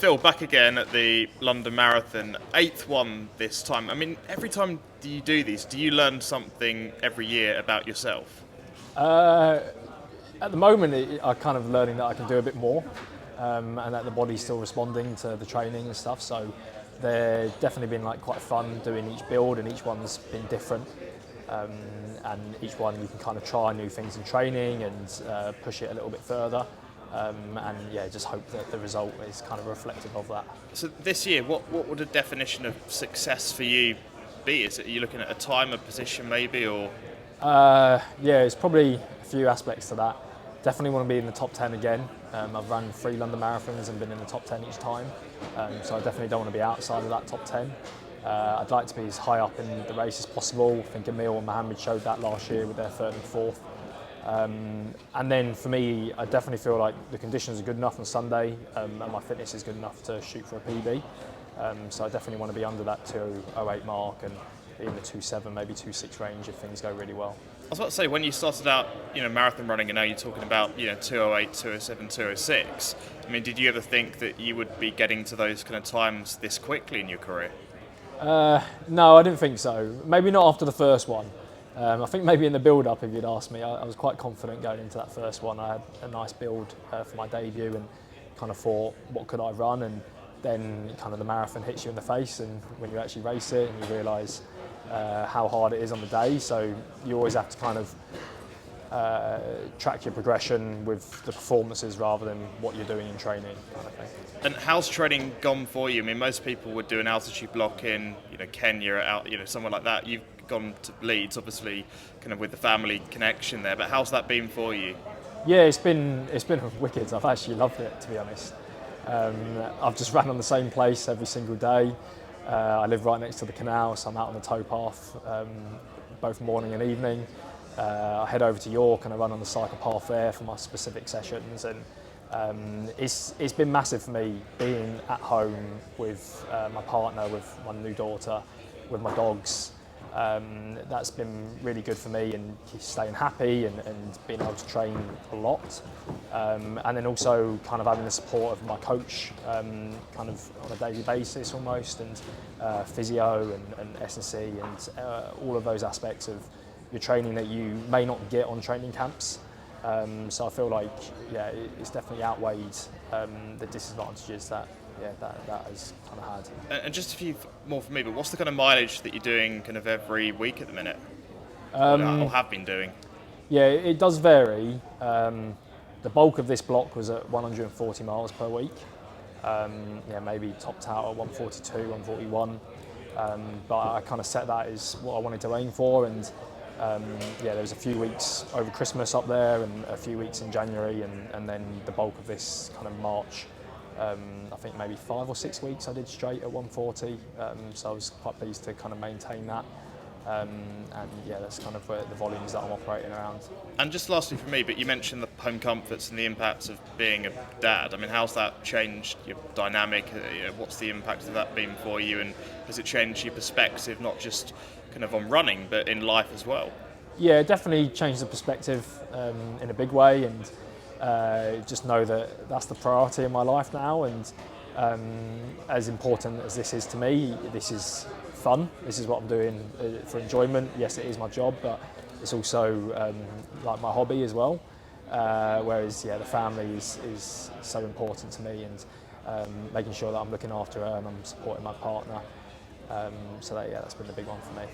Phil, back again at the London Marathon, 8th one this time. I mean, every time you do these, do you learn something every year about yourself? At the moment, I'm kind of learning that I can do a bit more, and that the body's still responding to the training and stuff. So they're definitely been like quite fun doing each build, and each one's been different. And each one you can kind of try new things in training and push it a little bit further. And yeah, just hope that the result is kind of reflective of that. So this year, what would a definition of success for you be? Are you looking at a time, a position maybe, or? Yeah, it's probably a few aspects to that. Definitely want to be in the top 10 again. I've run 3 London marathons and been in the top 10 each time, so I definitely don't want to be outside of that top 10. I'd like to be as high up in the race as possible. I think Emil and Mohammed showed that last year with their 3rd and 4th. And then for me, I definitely feel like the conditions are good enough on Sunday, and my fitness is good enough to shoot for a PB. So I definitely want to be under that 2:08 mark and be in the 2:7, maybe 2:6 range if things go really well. I was about to say, when you started out, marathon running, and now you're talking about, 2:08, 2:07, 2:06. I mean, did you ever think that you would be getting to those kind of times this quickly in your career? No, I didn't think so. Maybe not after the first one. I think maybe in the build-up, if you'd asked me, I was quite confident going into that first one. I had a nice build for my debut and kind of thought, what could I run? And then kind of the marathon hits you in the face, and when you actually race it and you realise how hard it is on the day. So you always have to kind of track your progression with the performances rather than what you're doing in training, kind of thing. And how's training gone for you? I mean, most people would do an altitude block in, Kenya, somewhere like that. You've gone to Leeds, obviously, kind of with the family connection there. But how's that been for you? Yeah, it's been wicked. I've actually loved it, to be honest. I've just ran on the same place every single day. I live right next to the canal, so I'm out on the towpath both morning and evening. I head over to York and I run on the cycle path there for my specific sessions, and it's been massive for me being at home with my partner, with my new daughter, with my dogs. That's been really good for me, and staying happy and being able to train a lot, and then also kind of having the support of my coach kind of on a daily basis almost, and physio and S&C and all of those aspects of your training that you may not get on training camps. So I feel like it's definitely outweighed the disadvantages that has kind of had. And just a few more for me, but what's the kind of mileage that you're doing kind of every week at the minute? Or have been doing? Yeah, it does vary. The bulk of this block was at 140 miles per week. Maybe topped out at 142, 141. But I kind of set that as what I wanted to aim for, and there was a few weeks over Christmas up there and a few weeks in January, and then the bulk of this kind of March. I think maybe 5 or 6 weeks I did straight at 140, so I was quite pleased to kind of maintain that. That's kind of the volumes that I'm operating around. And just lastly for me, but you mentioned the home comforts and the impacts of being a dad. I mean, how's that changed your dynamic? What's the impact of that been for you, and has it changed your perspective, not just kind of on running, but in life as well? Yeah, it definitely changed the perspective in a big way, and just know that that's the priority in my life now, and as important as this is to me, this is fun. This is what I'm doing for enjoyment. Yes, it is my job, but it's also like my hobby as well. Whereas the family is so important to me, and making sure that I'm looking after her and I'm supporting my partner. That's been the big one for me.